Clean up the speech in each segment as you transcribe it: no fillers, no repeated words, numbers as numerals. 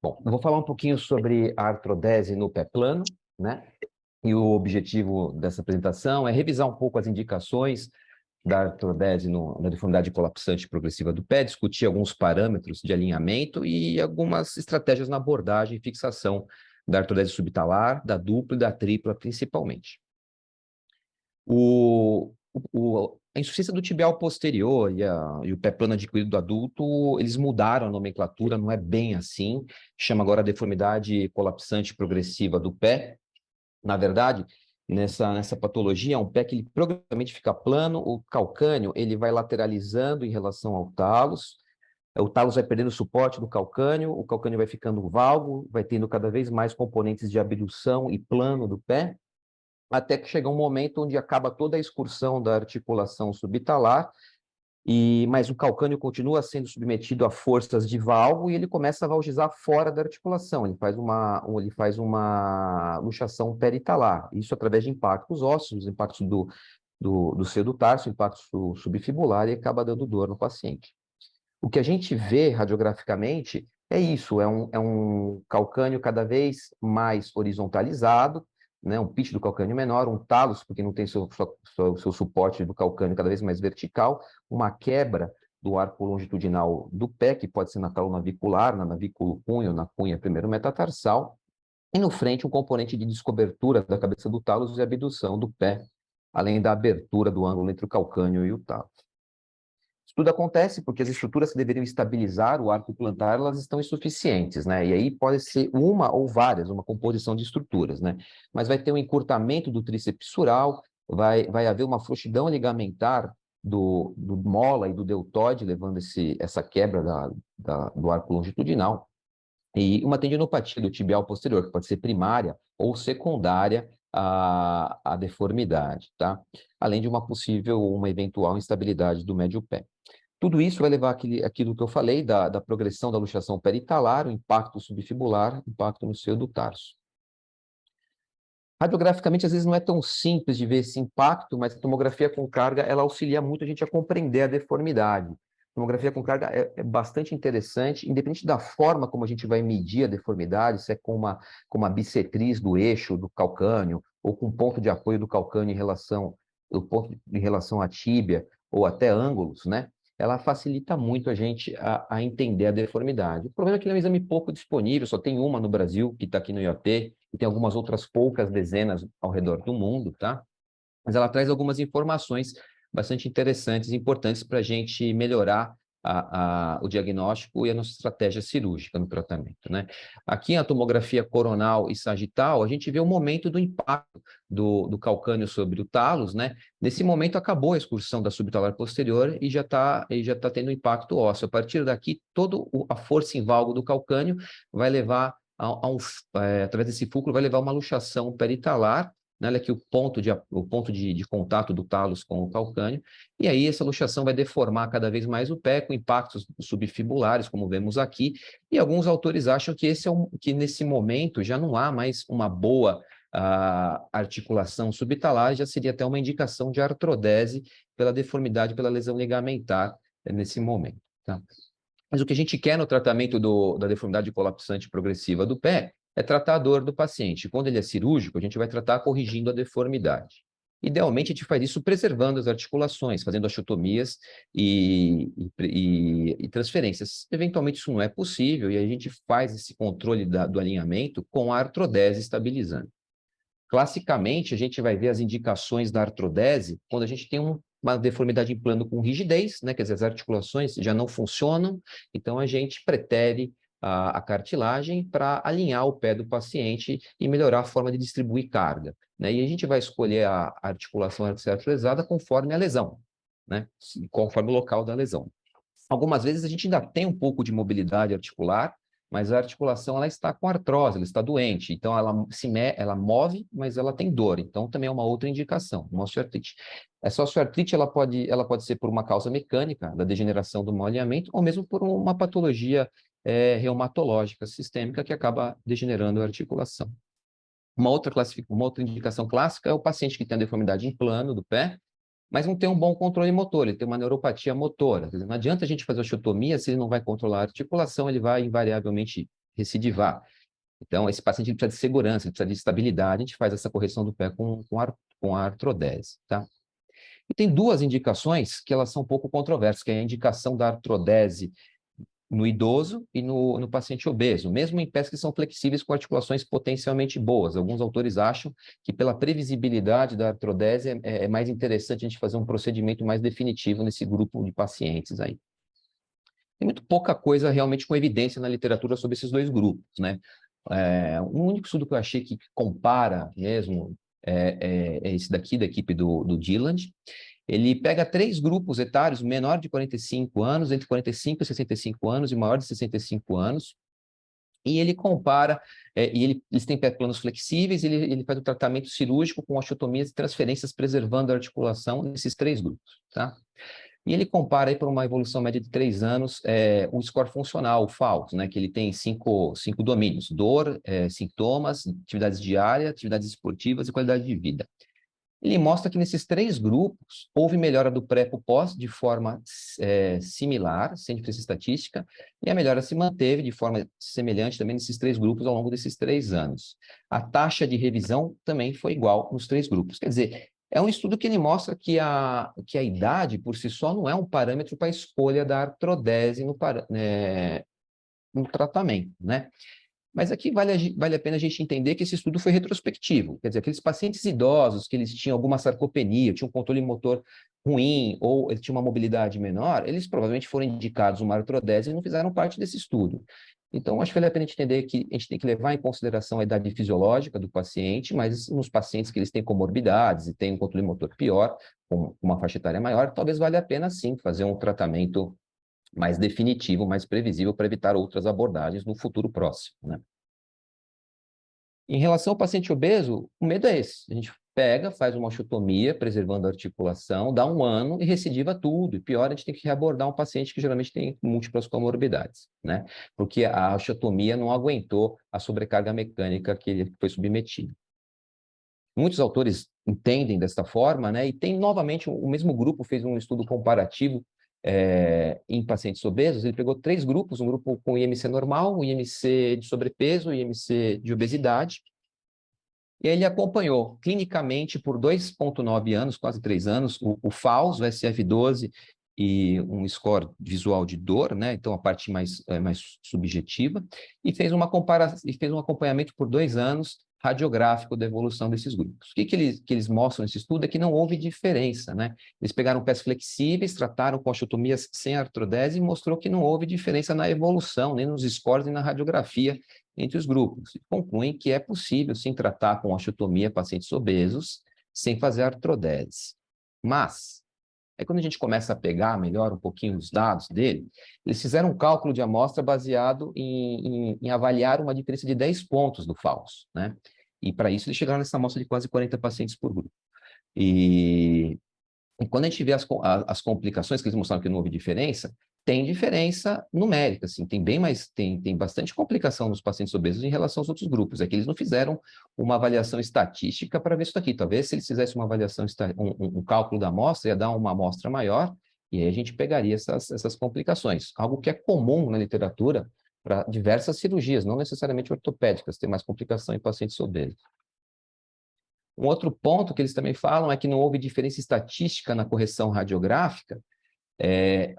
Bom, eu vou falar um pouquinho sobre a artrodese no pé plano, né? E o objetivo dessa apresentação é revisar um pouco as indicações da artrodese na deformidade colapsante progressiva do pé, discutir alguns parâmetros de alinhamento e algumas estratégias na abordagem e fixação da artrodese subtalar, da dupla e da tripla, principalmente. A insuficiência do tibial posterior e o pé plano adquirido do adulto, eles mudaram a nomenclatura, não é bem assim, chama agora deformidade colapsante progressiva do pé. Na verdade, nessa patologia, é um pé que ele progressivamente fica plano, o calcânio ele vai lateralizando em relação ao talos, o talos vai perdendo o suporte do calcânio, o calcânio vai ficando valgo, vai tendo cada vez mais componentes de abdução e plano do pé, até que chega um momento onde acaba toda a excursão da articulação subtalar, mas o calcânio continua sendo submetido a forças de valgo e ele começa a valgizar fora da articulação, ele faz uma luxação peritalar, isso através de impactos ósseos, impactos do seio do tarso, impacto subfibular e acaba dando dor no paciente. O que a gente vê radiograficamente é isso, é um calcânio cada vez mais horizontalizado, né, um pitch do calcânio menor, um talos, porque não tem seu suporte do calcânio cada vez mais vertical, uma quebra do arco longitudinal do pé, que pode ser na talo navicular, na navículo cunho, na cunha primeiro metatarsal, e no frente um componente de descobertura da cabeça do talos e abdução do pé, além da abertura do ângulo entre o calcânio e o talos. Isso tudo acontece porque as estruturas que deveriam estabilizar o arco plantar, elas estão insuficientes, né? E aí pode ser uma ou várias, uma composição de estruturas, né? Mas vai ter um encurtamento do tríceps sural, vai haver uma frouxidão ligamentar do mola e do deltoide, levando essa quebra do arco longitudinal, e uma tendinopatia do tibial posterior, que pode ser primária ou secundária à deformidade, tá? Além de uma eventual instabilidade do médio pé. Tudo isso vai levar aquilo que eu falei, da progressão da luxação peritalar, o impacto subfibular, impacto no seio do tarso. Radiograficamente, às vezes, não é tão simples de ver esse impacto, mas a tomografia com carga, ela auxilia muito a gente a compreender a deformidade. A tomografia com carga é bastante interessante, independente da forma como a gente vai medir a deformidade, se é com uma bissetriz do eixo do calcânio, ou com ponto de apoio do calcânio em relação à tíbia, ou até ângulos, né? Ela facilita muito a gente a entender a deformidade. O problema é que ele é um exame pouco disponível, só tem uma no Brasil, que está aqui no IoT, e tem algumas outras poucas dezenas ao redor do mundo, tá? Mas ela traz algumas informações bastante interessantes e importantes para a gente melhorar o diagnóstico e a nossa estratégia cirúrgica no tratamento, né? Aqui, a tomografia coronal e sagital, a gente vê o momento do impacto do calcânio sobre o talos, né? Nesse momento, acabou a excursão da subtalar posterior e já tá tendo impacto ósseo. A partir daqui, toda a força em valgo do calcânio vai levar através desse fulcro, vai levar uma luxação peritalar, né? Olha aqui o ponto de contato do talos com o calcânio, e aí essa luxação vai deformar cada vez mais o pé, com impactos subfibulares, como vemos aqui, e alguns autores acham que nesse momento já não há mais uma boa articulação subtalar, já seria até uma indicação de artrodese pela deformidade, pela lesão ligamentar nesse momento, tá? Mas o que a gente quer no tratamento da deformidade colapsante progressiva do pé é tratar a dor do paciente. Quando ele é cirúrgico, a gente vai tratar corrigindo a deformidade. Idealmente, a gente faz isso preservando as articulações, fazendo osteotomias e transferências. Eventualmente, isso não é possível e a gente faz esse controle do alinhamento com a artrodese estabilizando. Classicamente, a gente vai ver as indicações da artrodese quando a gente tem uma deformidade em plano com rigidez, né? Quer dizer, as articulações já não funcionam, então a gente pretere a cartilagem para alinhar o pé do paciente e melhorar a forma de distribuir carga, né? E a gente vai escolher a articulação artrosclerosada conforme a lesão, né? Conforme o local da lesão. Algumas vezes a gente ainda tem um pouco de mobilidade articular, mas a articulação ela está com artrose, ela está doente, então ela move, mas ela tem dor, então também é uma outra indicação, uma osteoartrite. Essa osteoartrite ela pode ser por uma causa mecânica, da degeneração do mau alinhamento, ou mesmo por uma patologia reumatológica sistêmica que acaba degenerando a articulação. Uma outra indicação clássica é o paciente que tem a deformidade em plano do pé, mas não tem um bom controle motor, ele tem uma neuropatia motora. Quer dizer, não adianta a gente fazer osteotomia se ele não vai controlar a articulação, ele vai invariavelmente recidivar. Então, esse paciente ele precisa de segurança, ele precisa de estabilidade, a gente faz essa correção do pé com a artrodese, tá? E tem duas indicações que elas são um pouco controversas, que é a indicação da artrodese no idoso e no paciente obeso, mesmo em pés que são flexíveis com articulações potencialmente boas. Alguns autores acham que pela previsibilidade da artrodese é mais interessante a gente fazer um procedimento mais definitivo nesse grupo de pacientes aí. Tem muito pouca coisa realmente com evidência na literatura sobre esses dois grupos, né? O único estudo que eu achei que compara mesmo é esse daqui, da equipe do Gilland. Ele pega 3 grupos etários, menor de 45 anos, entre 45 e 65 anos e maior de 65 anos, e ele compara, eles têm pé planos flexíveis, ele faz o tratamento cirúrgico com osteotomias e transferências, preservando a articulação nesses 3 grupos, tá? E ele compara aí por uma evolução média de 3 anos, o score funcional, o FAUS, né, que ele tem cinco domínios: dor, sintomas, atividades diárias, atividades esportivas e qualidade de vida. Ele mostra que nesses 3 grupos houve melhora do pré para o pós de forma similar, sem diferença estatística, e a melhora se manteve de forma semelhante também nesses 3 grupos ao longo desses 3 anos. A taxa de revisão também foi igual nos 3 grupos. Quer dizer, é um estudo que ele mostra que a idade por si só não é um parâmetro para a escolha da artrodese no tratamento, né? Mas aqui vale a pena a gente entender que esse estudo foi retrospectivo. Quer dizer, aqueles pacientes idosos que eles tinham alguma sarcopenia, tinham um controle motor ruim ou ele tinha uma mobilidade menor, eles provavelmente foram indicados uma artrodese e não fizeram parte desse estudo. Então, acho que vale a pena entender que a gente tem que levar em consideração a idade fisiológica do paciente, mas nos pacientes que eles têm comorbidades e têm um controle motor pior, com uma faixa etária maior, talvez valha a pena sim fazer um tratamento mais definitivo, mais previsível para evitar outras abordagens no futuro próximo, né? Em relação ao paciente obeso, o medo é esse. A gente pega, faz uma osteotomia, preservando a articulação, dá 1 ano e recidiva tudo. E pior, a gente tem que reabordar um paciente que geralmente tem múltiplas comorbidades, né? Porque a osteotomia não aguentou a sobrecarga mecânica que ele foi submetido. Muitos autores entendem desta forma, né? E tem, novamente, o mesmo grupo fez um estudo comparativo em pacientes obesos. Ele pegou 3 grupos, um grupo com IMC normal, um IMC de sobrepeso, um IMC de obesidade, e ele acompanhou clinicamente por 2,9 anos, quase 3 anos, o FAUS, o SF12 e um score visual de dor, né? Então a parte mais subjetiva, e fez uma comparação, e fez um acompanhamento por 2 anos radiográfico da evolução desses grupos. O que eles mostram nesse estudo é que não houve diferença, né? Eles pegaram pés flexíveis, trataram com osteotomias sem artrodese e mostrou que não houve diferença na evolução, nem nos scores, nem na radiografia entre os grupos. E concluem que é possível, sim, tratar com osteotomia pacientes obesos sem fazer artrodese. Mas, aí quando a gente começa a pegar melhor um pouquinho os dados dele, eles fizeram um cálculo de amostra baseado em avaliar uma diferença de 10 pontos do FAUS, né? E para isso eles chegaram nessa amostra de quase 40 pacientes por grupo. E quando a gente vê as complicações que eles mostraram que não houve diferença, tem diferença numérica, assim, tem bastante complicação nos pacientes obesos em relação aos outros grupos. É que eles não fizeram uma avaliação estatística para ver isso aqui. Talvez se eles fizessem uma avaliação, um cálculo da amostra, ia dar uma amostra maior, e aí a gente pegaria essas complicações. Algo que é comum na literatura para diversas cirurgias, não necessariamente ortopédicas, tem mais complicação em pacientes obesos. Um outro ponto que eles também falam é que não houve diferença estatística na correção radiográfica,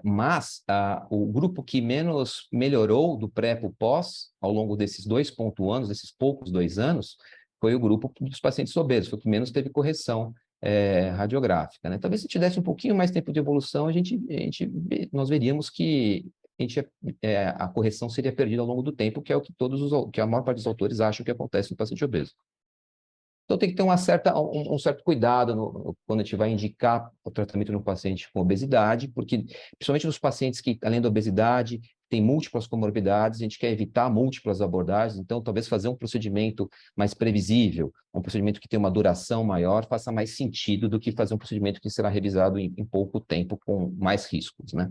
mas o grupo que menos melhorou do pré para o pós, ao longo desses 2 anos, desses poucos 2 anos, foi o grupo dos pacientes obesos, foi o que menos teve correção radiográfica, né? Talvez se tivesse um pouquinho mais tempo de evolução, nós veríamos que a correção seria perdida ao longo do tempo, que é o que a maior parte dos autores acham que acontece no paciente obeso. Então, tem que ter um certo cuidado quando a gente vai indicar o tratamento no paciente com obesidade, porque, principalmente nos pacientes que, além da obesidade, têm múltiplas comorbidades, a gente quer evitar múltiplas abordagens, então, talvez fazer um procedimento mais previsível, um procedimento que tem uma duração maior, faça mais sentido do que fazer um procedimento que será revisado em pouco tempo, com mais riscos, né?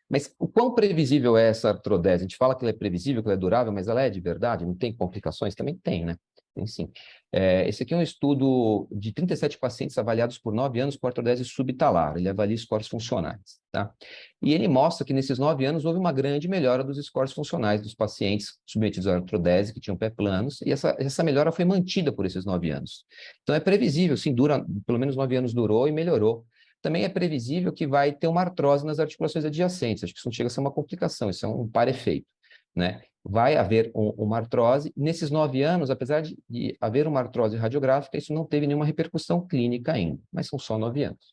Mas o quão previsível é essa artrodese? A gente fala que ela é previsível, que ela é durável, mas ela é de verdade? Não tem complicações? Também tem, né? Tem sim. Esse aqui é um estudo de 37 pacientes avaliados por 9 anos com artrodese subtalar. Ele avalia scores funcionais, tá? E ele mostra que nesses 9 anos houve uma grande melhora dos scores funcionais dos pacientes submetidos à artrodese, que tinham pé planos, e essa melhora foi mantida por esses 9 anos. Então é previsível, sim, pelo menos 9 anos durou e melhorou. Também é previsível que vai ter uma artrose nas articulações adjacentes. Acho que isso não chega a ser uma complicação, isso é um par-efeito, né? Vai haver uma artrose. Nesses 9 anos, apesar de haver uma artrose radiográfica, isso não teve nenhuma repercussão clínica ainda, mas são só 9 anos.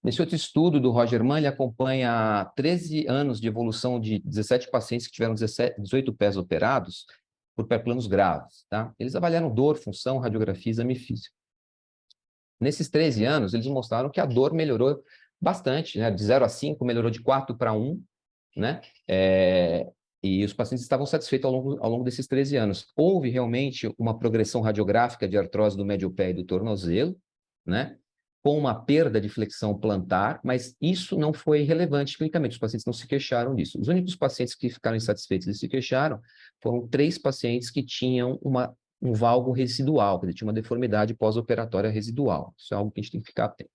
Nesse outro estudo do Roger Mann, ele acompanha 13 anos de evolução de 17 pacientes que tiveram 18 pés operados por pé planos graves, tá? Eles avaliaram dor, função, radiografia e exame físico. Nesses 13 anos, eles mostraram que a dor melhorou bastante, né? De 0 a 5, melhorou de 4 para 1, né? E os pacientes estavam satisfeitos ao longo desses 13 anos. Houve realmente uma progressão radiográfica de artrose do médio pé e do tornozelo, né? Com uma perda de flexão plantar, mas isso não foi relevante clinicamente, os pacientes não se queixaram disso. Os únicos pacientes que ficaram insatisfeitos e se queixaram foram 3 pacientes que tinham um valgo residual, quer dizer, tinha uma deformidade pós-operatória residual. Isso é algo que a gente tem que ficar atento.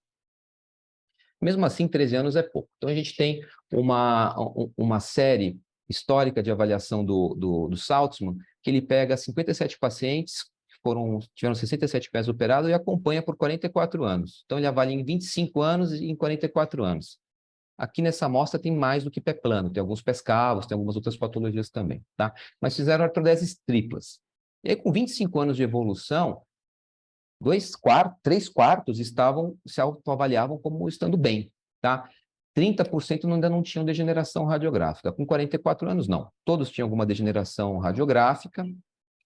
Mesmo assim, 13 anos é pouco. Então, a gente tem uma série histórica de avaliação do Saltzman, que ele pega 57 pacientes que tiveram 67 pés operados e acompanha por 44 anos. Então, ele avalia em 25 anos e em 44 anos. Aqui nessa amostra tem mais do que pé plano, tem alguns pés cavos, tem algumas outras patologias também, tá? Mas fizeram artrodeses triplas. E aí, com 25 anos de evolução, 3/4 se autoavaliavam como estando bem, tá? 30% ainda não tinham degeneração radiográfica. Com 44 anos, não. Todos tinham alguma degeneração radiográfica,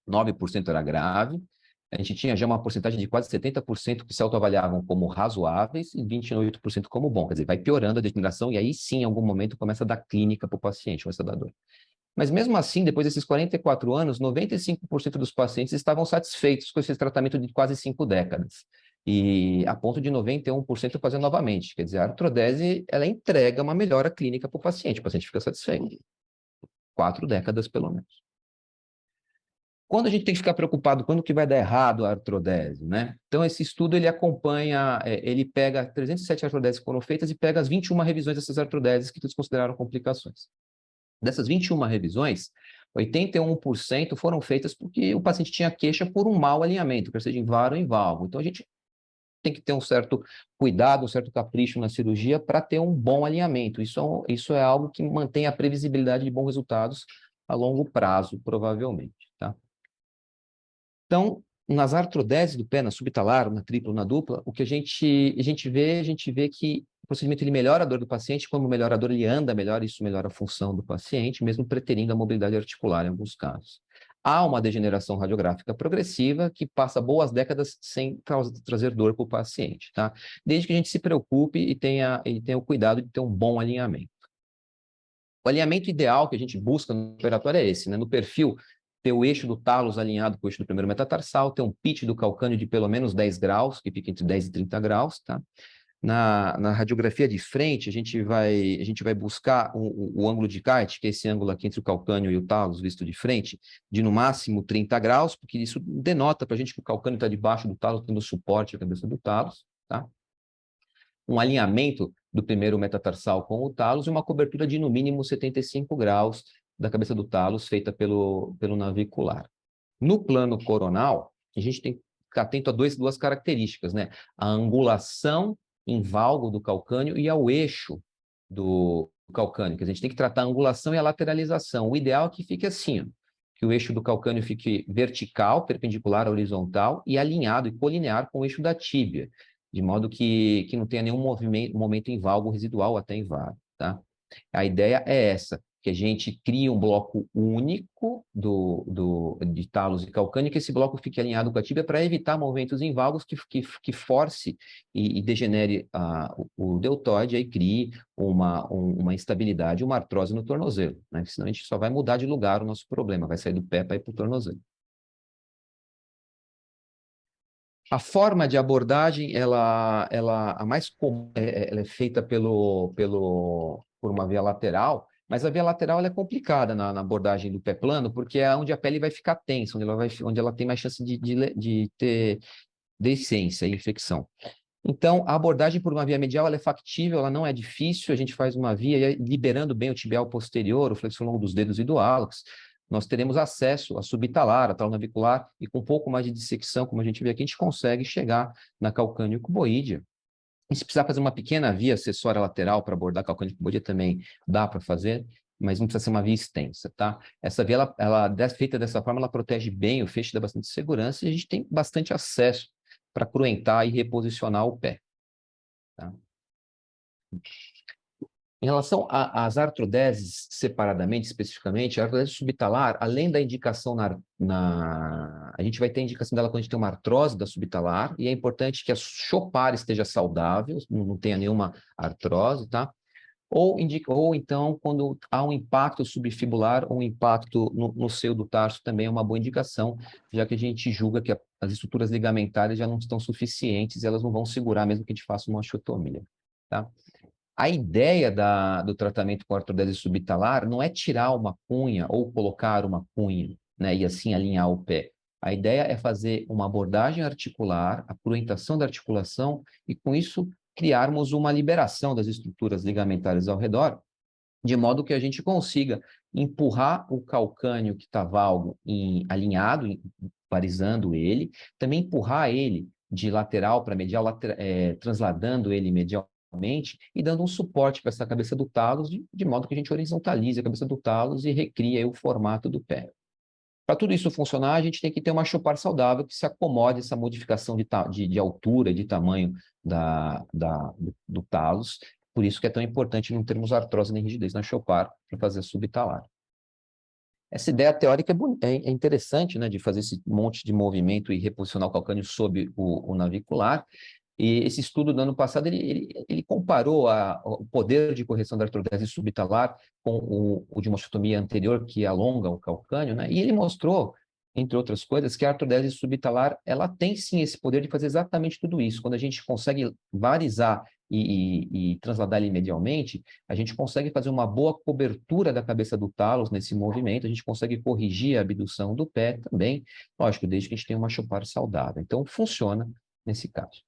9% era grave. A gente tinha já uma porcentagem de quase 70% que se autoavaliavam como razoáveis e 28% como bom. Quer dizer, vai piorando a degeneração e aí sim, em algum momento, começa a dar clínica para o paciente, começa a dar dor. Mas mesmo assim, depois desses 44 anos, 95% dos pacientes estavam satisfeitos com esse tratamento de quase 5 décadas. E a ponto de 91% fazer novamente. Quer dizer, a artrodese, ela entrega uma melhora clínica para o paciente fica satisfeito. 4 décadas, pelo menos. Quando a gente tem que ficar preocupado, quando que vai dar errado a artrodese, né? Então, esse estudo, ele acompanha, ele pega 307 artrodeses que foram feitas e pega as 21 revisões dessas artrodeses que eles consideraram complicações. Dessas 21 revisões, 81% foram feitas porque o paciente tinha queixa por um mau alinhamento, quer seja em varo ou em valgo. Então, a gente tem que ter um certo cuidado, um certo capricho na cirurgia para ter um bom alinhamento. Isso é algo que mantém a previsibilidade de bons resultados a longo prazo, provavelmente, tá? Então, nas artrodeses do pé, na subtalar, na tripla, na dupla, o que a gente vê que o procedimento ele melhora a dor do paciente, como melhora a dor, ele anda melhor, isso melhora a função do paciente, mesmo preterindo a mobilidade articular em alguns casos. Há uma degeneração radiográfica progressiva que passa boas décadas sem trazer dor para o paciente, tá? Desde que a gente se preocupe e tenha o cuidado de ter um bom alinhamento. O alinhamento ideal que a gente busca no operatório é esse, né? No perfil, ter o eixo do talos alinhado com o eixo do primeiro metatarsal, ter um pitch do calcâneo de pelo menos 10 graus, que fica entre 10 e 30 graus, tá? Na radiografia de frente, a gente vai buscar o ângulo de kite, que é esse ângulo aqui entre o calcâneo e o talos visto de frente, de no máximo 30 graus, porque isso denota para a gente que o calcâneo está debaixo do talos, tendo suporte à cabeça do talos, tá? Um alinhamento do primeiro metatarsal com o talos e uma cobertura de no mínimo 75 graus da cabeça do talos, feita pelo navicular. No plano coronal, a gente tem que ficar atento a duas características, né? A angulação em valgo do calcâneo e ao eixo do calcâneo, que a gente tem que tratar a angulação e a lateralização. O ideal é que fique assim, ó, que o eixo do calcâneo fique vertical, perpendicular, horizontal e alinhado e colinear com o eixo da tíbia, de modo que não tenha nenhum momento em valgo residual até em varo, tá? A ideia é essa, que a gente crie um bloco único de talos e calcâneo, que esse bloco fique alinhado com a tíbia para evitar movimentos em valgos que force e degenere o deltoide, aí crie uma instabilidade, uma artrose no tornozelo, né? Senão a gente só vai mudar de lugar o nosso problema, vai sair do pé para ir para o tornozelo. A forma de abordagem, a mais comum, ela é feita por uma via lateral, Mas a via lateral ela é complicada na abordagem do pé plano, porque é onde a pele vai ficar tensa, onde ela tem mais chance de ter deiscência e infecção. Então, a abordagem por uma via medial ela é factível, ela não é difícil, a gente faz uma via liberando bem o tibial posterior, o flexor longo dos dedos e do hálux, nós teremos acesso à subtalar, à talonavicular, e com um pouco mais de dissecção, como a gente vê aqui, a gente consegue chegar na calcâneo cuboídea. E se precisar fazer uma pequena via acessória lateral para abordar a calcâneo cuboídea também dá para fazer, mas não precisa ser uma via extensa, tá? Essa via, feita dessa forma, ela protege bem o feixe, dá bastante segurança e a gente tem bastante acesso para cruentar e reposicionar o pé, tá? Em relação às artrodeses separadamente, especificamente, a artrodese subtalar, além da indicação a gente vai ter a indicação dela quando a gente tem uma artrose da subtalar, e é importante que a chopar esteja saudável, não tenha nenhuma artrose, tá? Ou então, quando há um impacto subfibular ou um impacto no seio do tarso, também é uma boa indicação, já que a gente julga que as estruturas ligamentares já não estão suficientes e elas não vão segurar mesmo que a gente faça uma osteotomia, tá? A ideia do tratamento com artrodese subtalar não é tirar uma cunha ou colocar uma cunha, né, e assim alinhar o pé. A ideia é fazer uma abordagem articular, a cruentação da articulação, e com isso criarmos uma liberação das estruturas ligamentares ao redor, de modo que a gente consiga empurrar o calcâneo que está valgo alinhado, parizando ele, também empurrar ele de lateral para medial, transladando ele medialmente e dando um suporte para essa cabeça do talos, de modo que a gente horizontalize a cabeça do talos e recria aí o formato do pé. Para tudo isso funcionar, a gente tem que ter uma chopar saudável que se acomode essa modificação de altura e de tamanho do talos. Por isso que é tão importante não termos artrose nem rigidez na chopar para fazer subtalar. Essa ideia teórica é interessante, né, de fazer esse monte de movimento e reposicionar o calcâneo sob o navicular. E esse estudo do ano passado, ele comparou o poder de correção da artrodese subtalar com o de uma osteotomia anterior, que alonga o calcâneo, né? E ele mostrou, entre outras coisas, que a artrodese subtalar, ela tem sim esse poder de fazer exatamente tudo isso. Quando a gente consegue varizar e transladar ele medialmente, a gente consegue fazer uma boa cobertura da cabeça do talos nesse movimento, a gente consegue corrigir a abdução do pé também, lógico, desde que a gente tenha uma chopar saudável. Então, funciona nesse caso.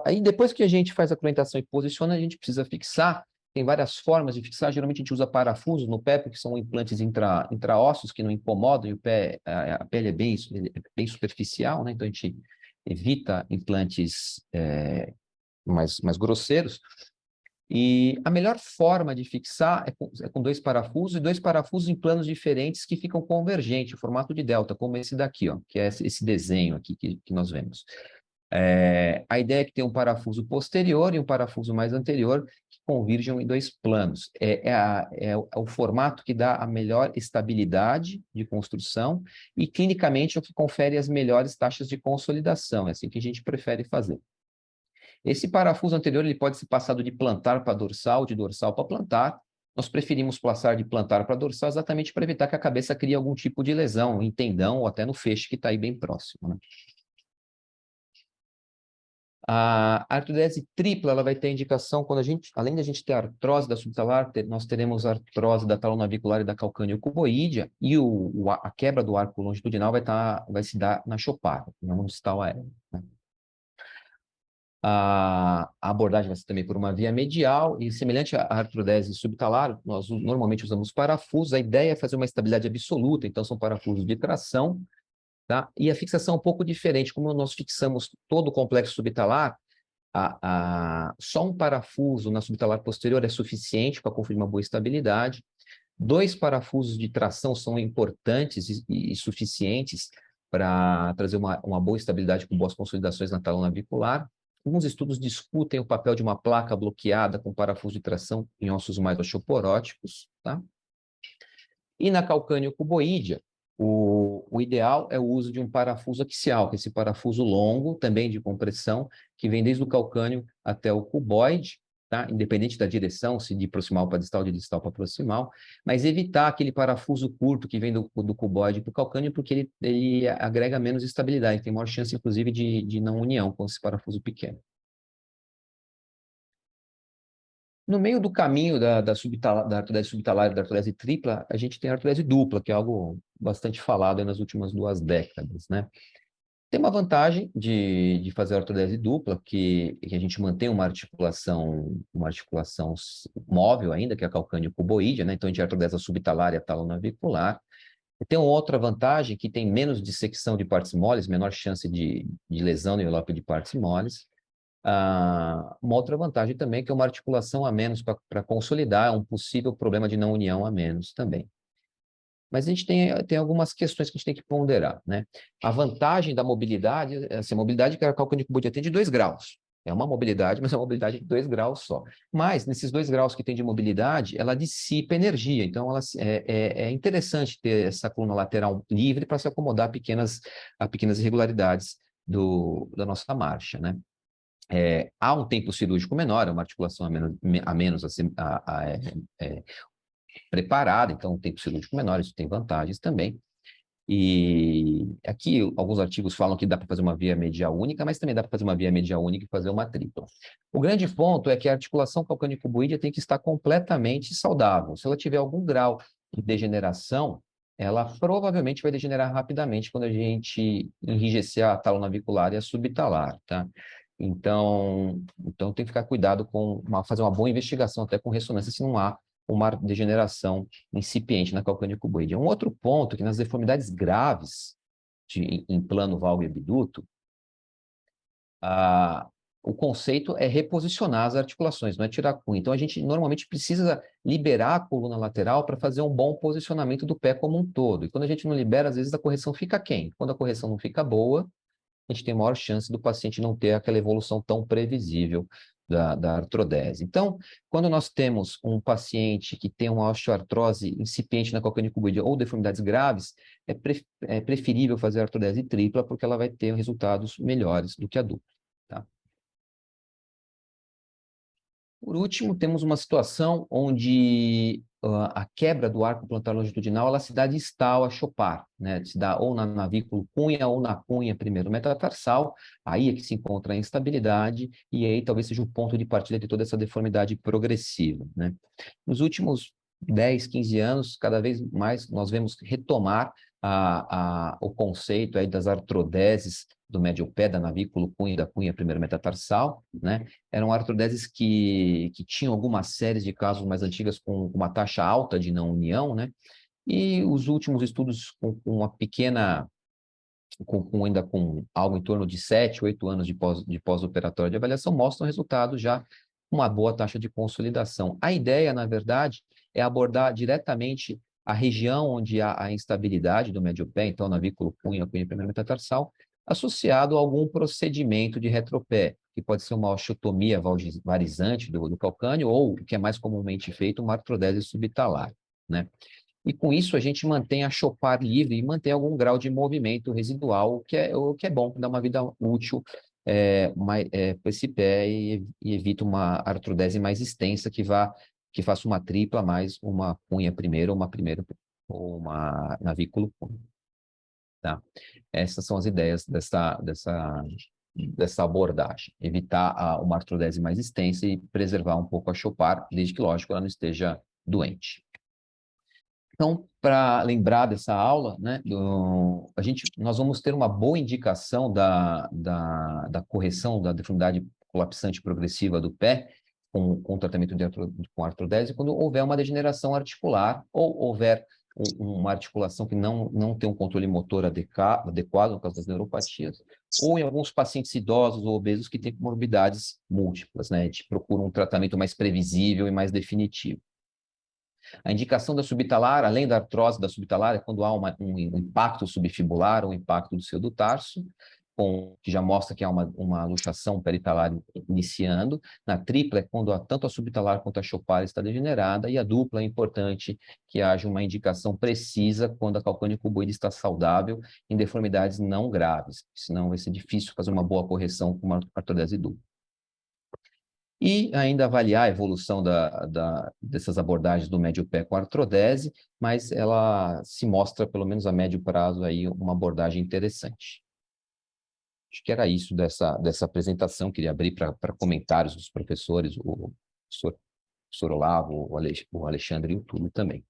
Aí depois que a gente faz a cruentação e posiciona, a gente precisa fixar. Tem várias formas de fixar. Geralmente a gente usa parafusos no pé, porque são implantes intraossos que não incomodam, e o pé, a pele é bem superficial, né? Então a gente evita implantes mais grosseiros. E a melhor forma de fixar é com dois parafusos, e dois parafusos em planos diferentes que ficam convergentes, o formato de delta, como esse daqui, ó, que é esse desenho aqui que nós vemos. A ideia é que tem um parafuso posterior e um parafuso mais anterior que convirjam em dois planos. É o formato que dá a melhor estabilidade de construção e, clinicamente, é o que confere as melhores taxas de consolidação. É assim que a gente prefere fazer. Esse parafuso anterior ele pode ser passado de plantar para dorsal, de dorsal para plantar. Nós preferimos passar de plantar para dorsal exatamente para evitar que a cabeça crie algum tipo de lesão em tendão ou até no feixe que está aí bem próximo, né? A artrodese tripla, ela vai ter indicação quando além da gente ter a artrose da subtalar, nós teremos a artrose da talonavicular e da calcâneo-cuboídea, e a quebra do arco longitudinal vai se dar na chopar, não no distal aéreo, né? A abordagem vai ser também por uma via medial, e semelhante à artrodese subtalar, nós normalmente usamos parafusos. A ideia é fazer uma estabilidade absoluta, então são parafusos de tração, tá? E a fixação é um pouco diferente, como nós fixamos todo o complexo subtalar, só um parafuso na subtalar posterior é suficiente para conferir uma boa estabilidade. Dois parafusos de tração são importantes e suficientes para trazer uma boa estabilidade com boas consolidações na talonavicular. Alguns estudos discutem o papel de uma placa bloqueada com parafuso de tração em ossos mais osteoporóticos, tá? E na calcâneo cuboídea, o ideal é o uso de um parafuso axial, que é esse parafuso longo, também de compressão, que vem desde o calcâneo até o cuboide, tá? Independente da direção, se de proximal para distal, de distal para proximal, mas evitar aquele parafuso curto que vem do cuboide para o calcâneo, porque ele agrega menos estabilidade, tem maior chance, inclusive, de não união com esse parafuso pequeno. No meio do caminho da artrose subtalar e da artrose tripla, a gente tem a artrose dupla, que é algo bastante falado aí nas últimas 2 décadas, né? Tem uma vantagem de fazer a artrose dupla, que a gente mantém uma articulação móvel ainda, que é a calcâneo cuboide, né? Então, a gente tem a artrose subtalar e a talonavicular. E tem uma outra vantagem, que tem menos dissecção de partes moles, menor chance de lesão no envelope de partes moles. Uma outra vantagem também é que é uma articulação a menos para consolidar um possível problema de não união a menos também. Mas a gente tem algumas questões que a gente tem que ponderar, né? A vantagem da mobilidade, essa mobilidade que a calcânio cuboide tem de 2 graus. É uma mobilidade, mas é uma mobilidade de 2 graus só. Mas, nesses 2 graus que tem de mobilidade, ela dissipa energia. Então, é interessante ter essa coluna lateral livre para se acomodar a pequenas irregularidades da nossa marcha, né? Há um tempo cirúrgico menor, é uma articulação a menos preparada, então um tempo cirúrgico menor, isso tem vantagens também. E aqui alguns artigos falam que dá para fazer uma via medial única, mas também dá para fazer uma via medial única e fazer uma tripla. O grande ponto é que a articulação calcâneo-cuboide tem que estar completamente saudável. Se ela tiver algum grau de degeneração, ela provavelmente vai degenerar rapidamente quando a gente enrijecer a talonavicular e a subtalar, tá? Então tem que ficar cuidado fazer uma boa investigação até com ressonância se não há uma degeneração incipiente na calcânea cuboide. Um outro ponto que nas deformidades graves em plano valgo e abduto, o conceito é reposicionar as articulações, não é tirar a cunha. Então, a gente normalmente precisa liberar a coluna lateral para fazer um bom posicionamento do pé como um todo. E quando a gente não libera, às vezes a correção fica quem? Quando a correção não fica boa, a gente tem maior chance do paciente não ter aquela evolução tão previsível da artrodese. Então, quando nós temos um paciente que tem uma osteoartrose incipiente na calcânea cuboide ou deformidades graves, é preferível fazer a artrodese tripla, porque ela vai ter resultados melhores do que a dupla. Tá? Por último, temos uma situação onde a quebra do arco plantar longitudinal ela se dá distal a chopar, né? Se dá ou na navículo cunha ou na cunha primeiro metatarsal, aí é que se encontra a instabilidade e aí talvez seja o ponto de partida de toda essa deformidade progressiva, né? Nos últimos 10, 15 anos, cada vez mais nós vemos retomar o conceito aí das artrodeses do médio pé, da navículo cunha e da cunha primeiro metatarsal, né? Eram artrodeses que tinham algumas séries de casos mais antigas com uma taxa alta de não união, né? E os últimos estudos com uma pequena, ainda com algo em torno de 7, 8 anos de pós-operatório de avaliação, mostram resultados já com uma boa taxa de consolidação. A ideia, na verdade, é abordar diretamente a região onde há a instabilidade do médio pé, então navículo cunha primeiro metatarsal, associado a algum procedimento de retropé, que pode ser uma osteotomia varizante do calcâneo ou, o que é mais comumente feito, uma artrodese subtalar, né? E com isso a gente mantém a chopar livre e mantém algum grau de movimento residual, o que é bom, dá uma vida útil para esse pé e evita uma artrodese mais extensa que faça uma tripla mais uma cunha primeiro ou uma navículo cunha. Tá? Essas são as ideias dessa abordagem. Evitar uma artrodese mais extensa e preservar um pouco a chopar, desde que, lógico, ela não esteja doente. Então, para lembrar dessa aula, né, nós vamos ter uma boa indicação da correção da deformidade colapsante progressiva do pé com tratamento com artrodese quando houver uma degeneração articular ou houver uma articulação que não tem um controle motor adequado, no caso das neuropatias, ou em alguns pacientes idosos ou obesos que têm comorbidades múltiplas, né? A gente procura um tratamento mais previsível e mais definitivo. A indicação da subtalar, além da artrose da subtalar, é quando há um impacto subfibular, um impacto do seu do tarso, que já mostra que há uma luxação peritalar iniciando. Na tripla é quando tanto a subtalar quanto a chopar está degenerada, e a dupla é importante que haja uma indicação precisa quando a calcânea cuboide está saudável em deformidades não graves, senão vai ser difícil fazer uma boa correção com uma artrodese dupla. E ainda avaliar a evolução dessas abordagens do médio pé com artrodese, mas ela se mostra, pelo menos a médio prazo, aí, uma abordagem interessante. Acho que era isso dessa apresentação, queria abrir para comentários dos professores, o professor. professor Olavo, o Alexandre e o Túlio também.